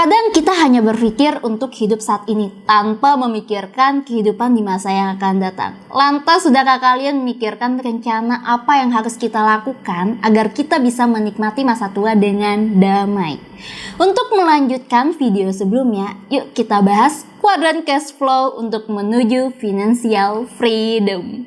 Kadang kita hanya berpikir untuk hidup saat ini tanpa memikirkan kehidupan di masa yang akan datang. Lantas, sudahkah kalian memikirkan rencana apa yang harus kita lakukan agar kita bisa menikmati masa tua dengan damai? Untuk melanjutkan video sebelumnya, yuk kita bahas kuadran cash flow untuk menuju financial freedom.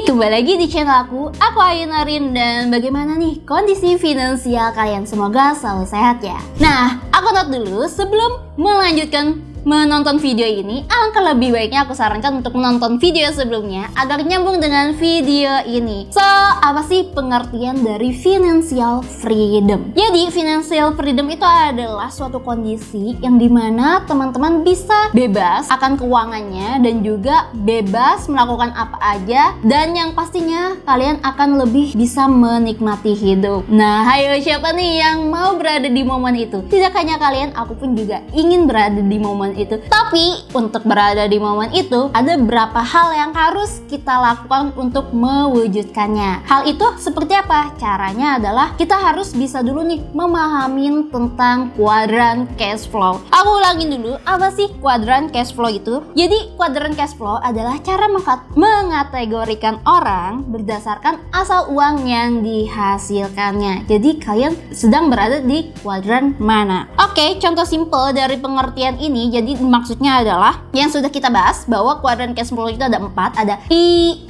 Kembali lagi di channel aku Ayunarin, dan bagaimana nih kondisi finansial kalian? Semoga selalu sehat ya. Nah, aku note dulu sebelum melanjutkan menonton video ini, alangkah lebih baiknya aku sarankan untuk menonton video sebelumnya agar nyambung dengan video ini. So, apa sih pengertian dari financial freedom? Jadi, financial freedom itu adalah suatu kondisi yang dimana teman-teman bisa bebas akan keuangannya dan juga bebas melakukan apa aja, dan yang pastinya kalian akan lebih bisa menikmati hidup. Nah, ayo, siapa nih yang mau berada di momen itu? Tidak hanya kalian, aku pun juga ingin berada di momen itu. Tapi untuk berada di momen itu ada beberapa hal yang harus kita lakukan untuk mewujudkannya. Hal itu seperti apa? Caranya adalah kita harus bisa dulu nih memahami tentang kuadran cash flow. Aku ulangin dulu, apa sih kuadran cash flow itu? Jadi kuadran cash flow adalah cara mengategorikan orang berdasarkan asal uang yang dihasilkannya. Jadi kalian sedang berada di kuadran mana? Oke, contoh simple dari pengertian ini. Jadi maksudnya adalah yang sudah kita bahas bahwa kuadran cash flow itu ada 4, ada ESBI,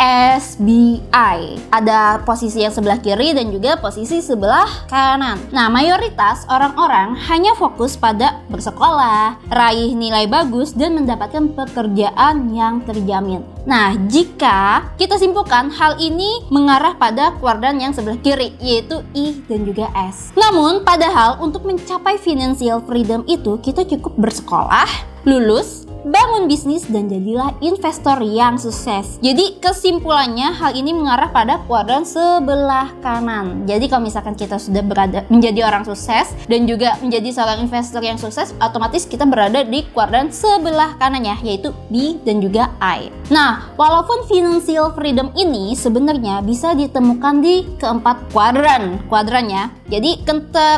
ada posisi yang sebelah kiri dan juga posisi sebelah kanan. Nah, mayoritas orang-orang hanya fokus pada bersekolah, raih nilai bagus, dan mendapatkan pekerjaan yang terjamin. Nah, jika kita simpulkan, hal ini mengarah pada kuadran yang sebelah kiri, yaitu I dan juga S. Namun, padahal untuk mencapai financial freedom itu kita cukup bersekolah, lulus, bangun bisnis, dan jadilah investor yang sukses. Jadi kesimpulannya hal ini mengarah pada kuadran sebelah kanan. Jadi kalau misalkan kita sudah berada menjadi orang sukses dan juga menjadi seorang investor yang sukses, otomatis kita berada di kuadran sebelah kanannya, yaitu B dan juga I. Nah, walaupun financial freedom ini sebenarnya bisa ditemukan di keempat kuadrannya. Jadi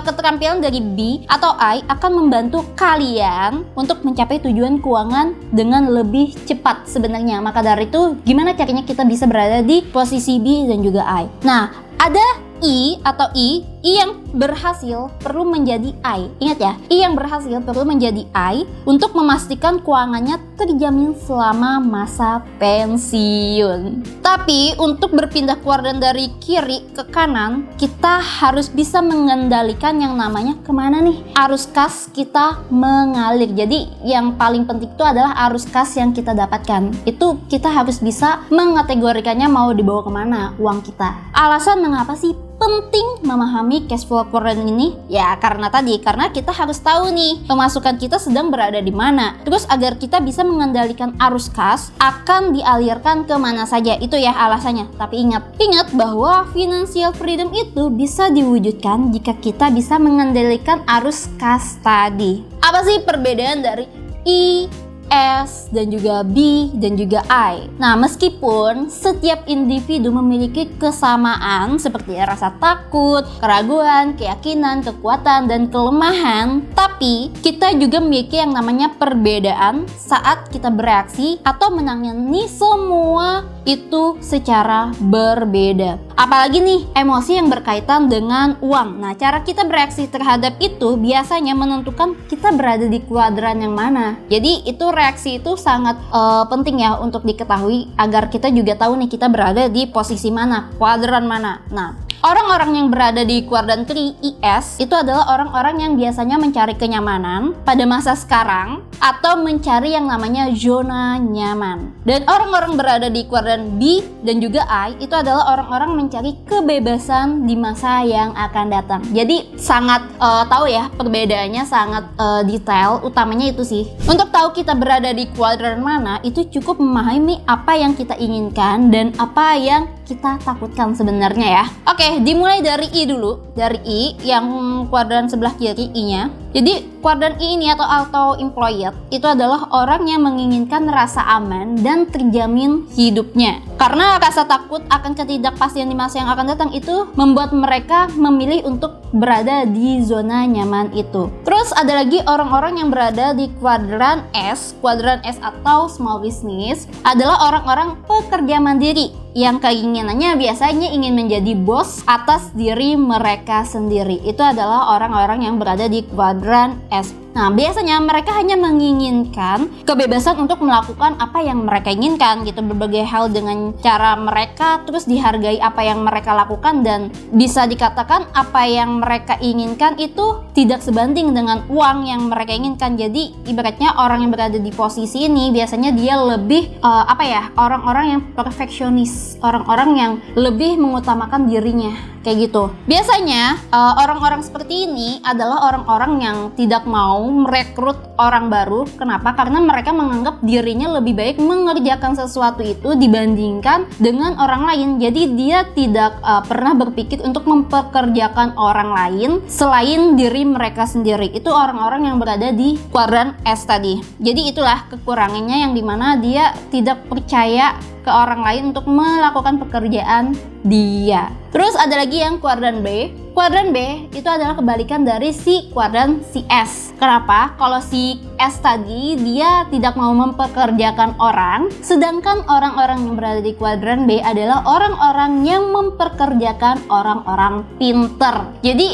keterampilan dari B atau I akan membantu kalian untuk mencapai tujuan keuangan dengan lebih cepat sebenarnya. Maka dari itu, gimana caranya kita bisa berada di posisi B dan juga I? Nah, ada I atau I yang berhasil perlu menjadi I. Ingat ya, I yang berhasil perlu menjadi I untuk memastikan keuangannya terjamin selama masa pensiun. Tapi untuk berpindah kuadran dari kiri ke kanan, kita harus bisa mengendalikan yang namanya kemana nih arus kas kita mengalir. Jadi yang paling penting itu adalah arus kas yang kita dapatkan. Itu kita harus bisa mengategorikannya mau dibawa kemana uang kita. Alasan mengapa sih penting memahami cash flow kuadran ini? Ya karena kita harus tahu nih pemasukan kita sedang berada di mana. Terus agar kita bisa mengendalikan arus kas akan dialirkan ke mana saja. Itu ya alasannya. Tapi ingat bahwa financial freedom itu bisa diwujudkan jika kita bisa mengendalikan arus kas tadi. Apa sih perbedaan dari I, S, dan juga B, dan juga I? Nah, meskipun setiap individu memiliki kesamaan seperti rasa takut, keraguan, keyakinan, kekuatan, dan kelemahan, tapi kita juga memiliki yang namanya perbedaan saat kita bereaksi atau menangani semua itu secara berbeda. Apalagi nih, emosi yang berkaitan dengan uang. Nah, cara kita bereaksi terhadap itu biasanya menentukan kita berada di kuadran yang mana. Jadi itu reaksi itu sangat penting ya untuk diketahui agar kita juga tahu nih kita berada di posisi mana, kuadran mana. Nah, orang-orang yang berada di kuadran 3 IS itu adalah orang-orang yang biasanya mencari kenyamanan pada masa sekarang atau mencari yang namanya zona nyaman. Dan orang-orang berada di kuadran B dan juga I itu adalah orang-orang mencari kebebasan di masa yang akan datang. Jadi sangat tahu ya perbedaannya sangat detail, utamanya itu sih. Untuk tahu kita berada di kuadran mana itu cukup memahami apa yang kita inginkan dan apa yang kita takutkan sebenarnya ya. Oke, dimulai dari I dulu. Dari I yang kuadran sebelah kiri I-nya. Jadi kuadran I ini atau auto-employed itu adalah orang yang menginginkan rasa aman dan terjamin hidupnya. Karena rasa takut akan ketidakpastian di masa yang akan datang itu membuat mereka memilih untuk berada di zona nyaman itu. Terus ada lagi orang-orang yang berada di kuadran S. Kuadran S atau small business adalah orang-orang pekerja mandiri yang keinginannya biasanya ingin menjadi bos atas diri mereka sendiri. Itu adalah orang-orang yang berada di kuadran S. Nah, biasanya mereka hanya menginginkan kebebasan untuk melakukan apa yang mereka inginkan gitu, berbagai hal dengan cara mereka, terus dihargai apa yang mereka lakukan, dan bisa dikatakan apa yang mereka inginkan itu tidak sebanding dengan uang yang mereka inginkan. Jadi ibaratnya orang yang berada di posisi ini biasanya dia lebih orang-orang yang perfeksionis, orang-orang yang lebih mengutamakan dirinya kayak gitu. Biasanya orang-orang seperti ini adalah orang-orang yang tidak mau merekrut orang baru. Kenapa? Karena mereka menganggap dirinya lebih baik mengerjakan sesuatu itu dibandingkan dengan orang lain. Jadi dia tidak pernah berpikir untuk mempekerjakan orang lain selain diri mereka sendiri. Itu orang-orang yang berada di kuadran S tadi. Jadi itulah kekurangannya, yang dimana dia tidak percaya ke orang lain untuk melakukan pekerjaan dia. Terus ada lagi yang kuadran B. Kuadran B itu adalah kebalikan dari si kuadran si S. Kenapa? Kalau si S tadi dia tidak mau mempekerjakan orang, sedangkan orang-orang yang berada di kuadran B adalah orang-orang yang mempekerjakan orang-orang pinter. Jadi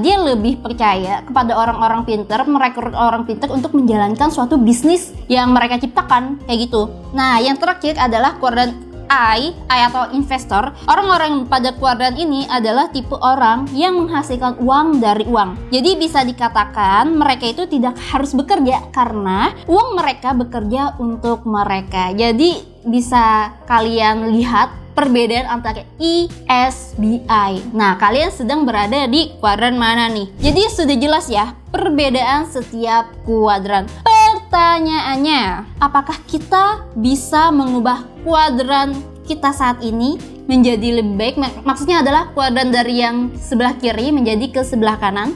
dia lebih percaya kepada orang-orang pinter, merekrut orang pinter untuk menjalankan suatu bisnis yang mereka ciptakan kayak gitu. Nah, yang terakhir adalah kuadran I atau investor. Orang-orang pada kuadran ini adalah tipe orang yang menghasilkan uang dari uang. Jadi bisa dikatakan mereka itu tidak harus bekerja karena uang mereka bekerja untuk mereka. Jadi bisa kalian lihat perbedaan antara ISBI. Nah, kalian sedang berada di kuadran mana nih? Jadi sudah jelas ya perbedaan setiap kuadran. Pertanyaannya, apakah kita bisa mengubah kuadran kita saat ini menjadi lebih baik? Maksudnya adalah kuadran dari yang sebelah kiri menjadi ke sebelah kanan.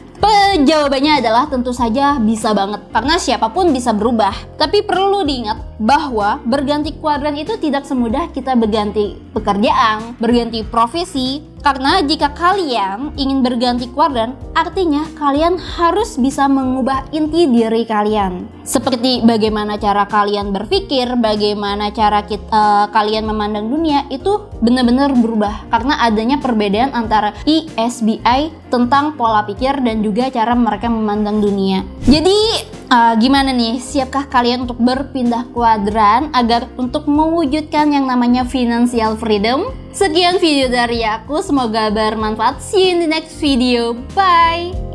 Jawabannya adalah tentu saja bisa banget, karena siapapun bisa berubah. Tapi perlu diingat bahwa berganti kuadran itu tidak semudah kita berganti pekerjaan, berganti profesi. Karena jika kalian ingin berganti kuadran, artinya kalian harus bisa mengubah inti diri kalian. Seperti bagaimana cara kalian berpikir, bagaimana cara kalian memandang dunia, itu benar-benar berubah. Karena adanya perbedaan antara ISBI tentang pola pikir dan juga cara mereka memandang dunia. Jadi gimana nih, siapkah kalian untuk berpindah kuadran agar untuk mewujudkan yang namanya financial freedom? Sekian video dari aku, semoga bermanfaat. See you in the next video, bye.